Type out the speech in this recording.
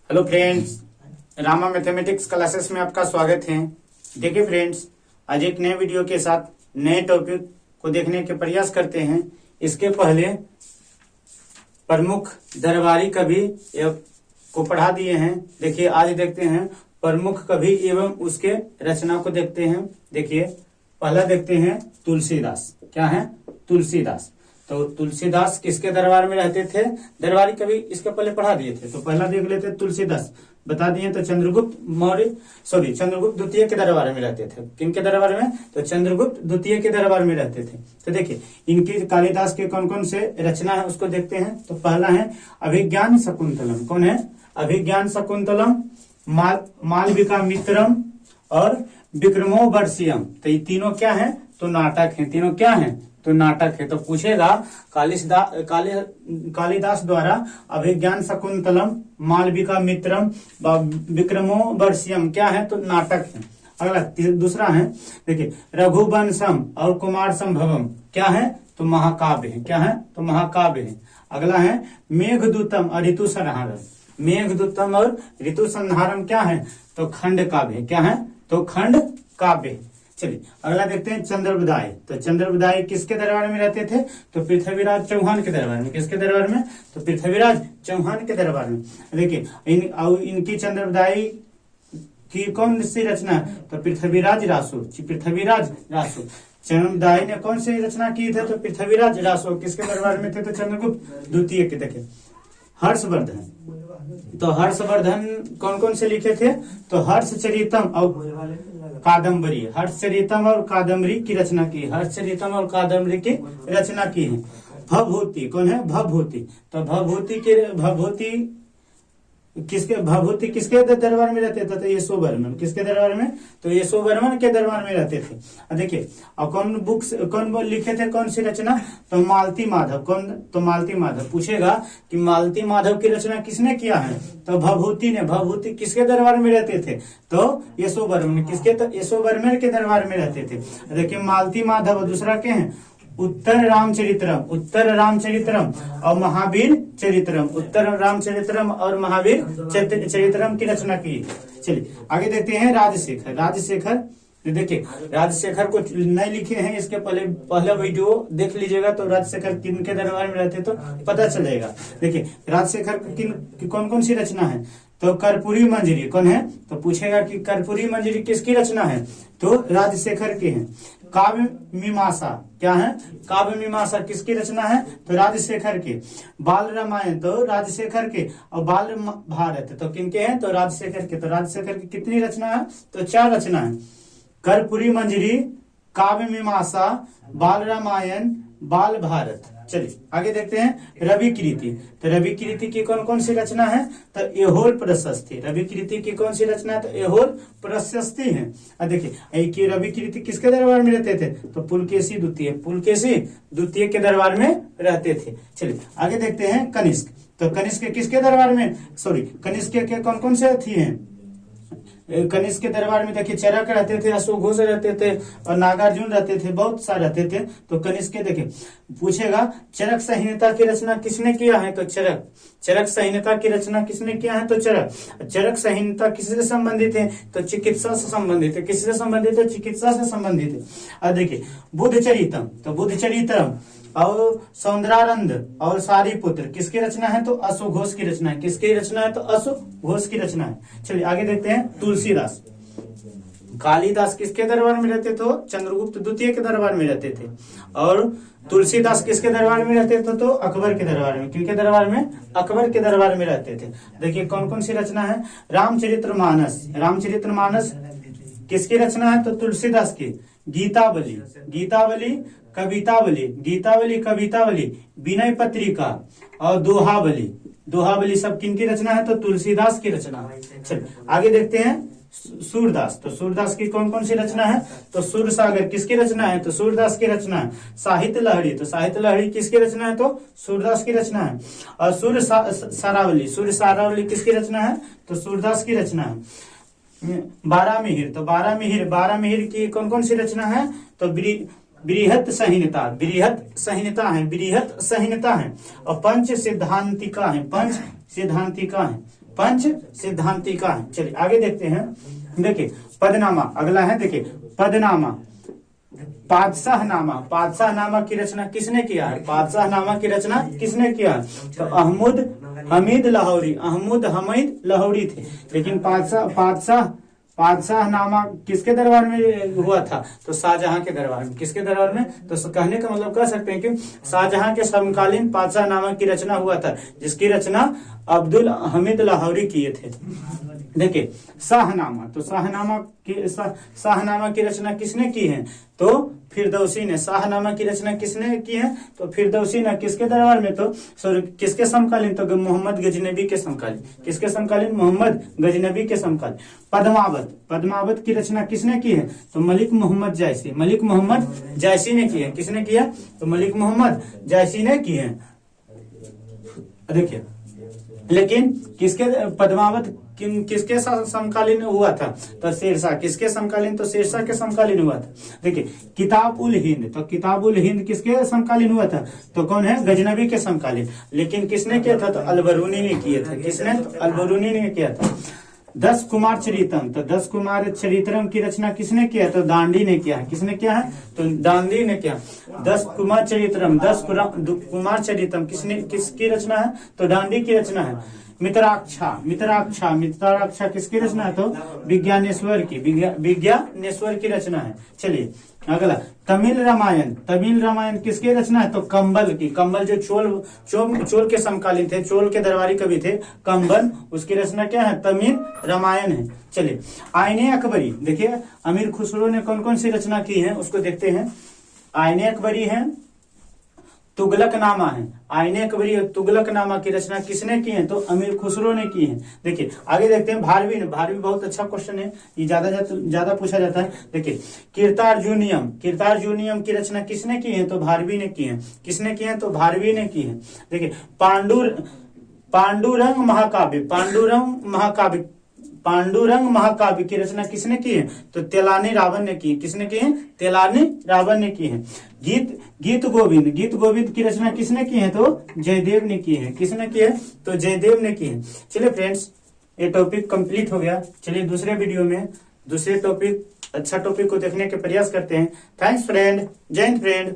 Hello friends, Rama mathematics classes में आपका स्वागत है। देखिए फ्रेंड्स, आज एक नए वीडियो के साथ नए टॉपिक को देखने के प्रयास करते हैं। इसके पहले प्रमुख दरबारी कवि को पढ़ा दिए हैं। देखिए आज देखते हैं प्रमुख कवि एवं उसके रचना को देखते हैं। देखिए पहला देखते हैं तुलसीदास। क्या है? तुलसीदास। तो तुलसीदास किसके दरबार में रहते थे? दरबारी कवि इसके पहले पढ़ा दिए थे, तो पहला देख लेते तुलसीदास। बता दिए तो चंद्रगुप्त द्वितीय के दरबार में रहते थे। किनके दरबार में? तो चंद्रगुप्त द्वितीय के दरबार में रहते थे। तो देखिए इनकी कालिदास के कौन कौन से रचना है उसको देखते हैं। तो पहला है अभिज्ञान शकुंतलम। कौन है? अभिज्ञान शकुंतलम, मालविका मित्रम और विक्रमोर्वशीयम। तो ये तीनों क्या है? तो नाटक है। तीनों क्या है? तो नाटक है। तो पूछेगा कालिदास द्वारा अभिज्ञान शकुंतलम, मालविका मित्रम, विक्रमोर्वशीयम क्या है? तो नाटक है। अगला दूसरा है, देखिए रघुवंशम और कुमार संभवम क्या है? तो महाकाव्य है। क्या है? तो महाकाव्य है। अगला है मेघदूतम और ऋतु संहारम। मेघदूतम और ऋतु संहारम क्या है? तो खंड काव्य है। क्या है? तो खंड काव्य है। चलिए अगला देखते हैं चंद्रबुदाय। तो चंद्रबुदाय किसके दरबार में रहते थे? तो पृथ्वीराज चौहान के दरबार में। किसके दरबार में? तो पृथ्वीराज चौहान के दरबार में। देखिए इनकी चंद्रबुदाय की कौन सी रचना है? तो पृथ्वीराज रासो। पृथ्वीराज रासो। चंद्रबुदाय ने कौन सी रचना की थे? तो पृथ्वीराज रासो किसके दरबार में थे? तो चंद्रगुप्त द्वितीय के। देखिए हर्षवर्धन। तो हर्षवर्धन कौन कौन से लिखे थे? तो हर्षचरितम और कादम्बरी। हर्षचरितम और कादम्बरी की रचना की। हर्षचरितम और कादम्बरी की रचना की है। भवभूति कौन है? भवभूति। तो भवभूति किसके दरबार में रहते थे? तो यशोवर्मन। किसके दरबार में? तो यशोवर्मन के दरबार में रहते थे। देखिए और कौन लिखे थे? कौन सी रचना? तो मालती माधव। कौन? तो मालती माधव। पूछेगा कि मालती माधव की रचना किसने किया है? तो भवभूति ने। भवभूति किसके दरबार में रहते थे? तो यशोवर्मन। किसके? तो यशोवर्मन के दरबार में रहते थे। देखिए मालती माधव। दूसरा क्या है? उत्तर रामचरित्रम और महावीर चरित्रम। उत्तर रामचरित्रम और महावीर चरित्रम की रचना की। चलिए आगे देखते हैं राजशेखर। देखिए राजशेखर को नहीं लिखे हैं, इसके पहले वीडियो देख लीजिएगा तो राजशेखर किनके दरबार में रहते तो पता चलेगा। देखिए राजशेखर की कौन कौन सी रचना है? तो कर्पूरी मंजरी। कौन है? तो पूछेगा कि कर्पूरी मंजरी किसकी रचना है? तो राजशेखर की है। काव्य मीमांसा क्या है? काव्य मीमांसा किसकी रचना है? तो राजशेखर के। बाल रामायण तो राजशेखर के। और बाल भारत तो किनके हैं? तो राजशेखर के। तो राजशेखर की कितनी रचना है? तो 4 रचना है। कर्पूरी मंजरी, काव्य मीमांसा, बाल रामायण, बाल भारत। चलिए आगे देखते हैं रवि कीर्ति। तो रवि कीर्ति की कौन कौन सी रचना है? तो एहोल प्रशस्ति। रवि कीर्ति की कौन सी रचना है? तो एहोल प्रशस्ति है। देखिए रवि कीर्ति किसके दरबार में रहते थे? तो पुलकेशी द्वितीय के दरबार में रहते थे। चलिए आगे देखते हैं कनिष्क। तो कनिष्क किसके दरबार में? कनिष्क के कौन कौन से थी हैं? कनिष्क के दरबार में देखिए चरक रहते थे, अशोक घोष रहते थे और नागार्जुन रहते थे, बहुत सारे रहते थे। तो कनिष्क के देखिए पूछेगा चरक संहिता की रचना किसने किया है? तो चरक संहिता की रचना किसने किया है? तो चरक संहिता किससे संबंधित है? तो चिकित्सा से संबंधित है। किससे संबंधित है? चिकित्सा से संबंधित है। और देखिए बुद्धचरितम। तो बुद्धचरितम और सौंदरानंद और सारीपुत्र किसकी रचना है? तो अशोक घोष की रचना है। किसकी रचना है? तो अशोक घोष की रचना है। चलिए आगे देखते हैं तुलसीदास। कालिदास किसके दरबार में रहते थे? चंद्रगुप्त द्वितीय के दरबार में रहते थे। और तुलसीदास किसके दरबार में रहते थे? तो अकबर के दरबार में। किनके दरबार में? अकबर के दरबार में रहते थे। देखिए कौन कौन सी रचना है? रामचरितमानस किसकी रचना है? तो तुलसीदास की। गीतावली, कवितावली, विनय पत्रिका और दोहावली सब किनकी रचना है? तो तुलसीदास की रचना है। चलिए आगे देखते हैं सूरदास। तो सूरदास की कौन कौन सी रचना है? तो सूरसागर किसकी रचना है? तो सूरदास की रचना है। साहित्य लहरी किसकी रचना है? तो सूरदास की रचना है। और सूर्य किसकी रचना है? तो सूरदास की रचना है। बारहमिहिर की कौन कौन सी रचना है? तो बृहत संहिता है। और पंच सिद्धांतिका है, पंच सिद्धांतिका है। चलिए आगे देखते हैं। देखिए पदनामा अगला है, देखिए पदनामा, पादशाह नामा। पादशाह नामा की रचना किसने किया है? पादशाह नामा की रचना किसने किया है? तो अहमद हमीद लाहौरी, अहमद हमीद लाहौरी थे। लेकिन पादशाह नामा किसके दरबार में हुआ था? तो शाहजहां के दरबार में। किसके दरबार में? तो कहने का मतलब कह सकते हैं कि शाहजहां के समकालीन पादशाह नामा की रचना हुआ था, जिसकी रचना अब्दुल हमीद लाहौरी किए थे। देखिए शाहनामा, तो शाहनामा की रचना किसने की है? तो फिरदौसी ने। शाहनामा की रचना किसने की है? तो फिरदौसी ने। किसके दरबार में? तो किसके समकालीन? तो मोहम्मद गजनबी के समकालीन। किसके समकालीन? मोहम्मद गजनबी के समकालीन। पद्मावत, पद्मावत की रचना किसने की है? तो मलिक मोहम्मद जायसी, मलिक मोहम्मद जायसी ने की है। किसने किया? तो मलिक मोहम्मद जायसी ने की है। देखिए लेकिन किसके पद्मावत किसके समकालीन हुआ था? तो शेरशाह। किसके समकालीन? तो शेरशाह के समकालीन हुआ था। देखिए किताब उल हिंद, तो किताब उल हिंद किसके समकालीन हुआ था? तो कौन है? गजनबी के समकालीन। लेकिन किसने किया था? तो अलबरूनी ने किया था। किसने? तो अलबरूनी ने किया था। 10 कुमार चरितम, तो 10 कुमार चरितम की रचना किसने किया? तो दांडी ने किया है। किसने किया है? तो दांडी ने किया। 10 कुमार चरितम, 10 कुमार चरितम किसकी रचना है? तो दांडी की रचना है। मित्राक्षा, मित्राक्षा, मित्राक्षा किसकी रचना है? तो विज्ञानेश्वर की, विज्ञानेश्वर की रचना है। चलिए अगला तमिल रामायण, तमिल रामायण किसकी रचना है? तो कंबल की। कंबल जो चोल के समकालीन थे, चोल के दरबारी कवि थे कंबल, उसकी रचना क्या है? तमिल रामायण है। चलिए आईने अकबरी, देखिए अमीर खुसरो ने कौन कौन सी रचना की है उसको देखते हैं। आईने अकबरी है, तुगलकनामा है। आईने अकबरी और तुगलकनामा की रचना किसने की है? तो अमीर खुसरो ने की है। देखिए आगे देखते हैं भारवी ने। भारवी बहुत अच्छा क्वेश्चन है, ये ज्यादा पूछा जाता है। देखिए कीर्तार्जुनियम, कीर्तार्जुनियम की रचना किसने की है? तो भारवी ने की है। किसने की है? तो भारवी ने की है। देखिए पांडुरंग महाकाव्य, पांडुरंग महाकाव्य की रचना किसने की है? तो तेलानी रावण ने की है। किसने की है? तेलानी रावण ने की है। गीत गोविंद की रचना किसने की है? तो जयदेव ने की है। किसने की है? तो जयदेव ने की है। चलिए फ्रेंड्स ये टॉपिक कंप्लीट हो गया। चलिए दूसरे वीडियो में दूसरे टॉपिक, अच्छा टॉपिक को देखने के प्रयास करते हैं। थैंक्स फ्रेंड, जय हिंद फ्रेंड।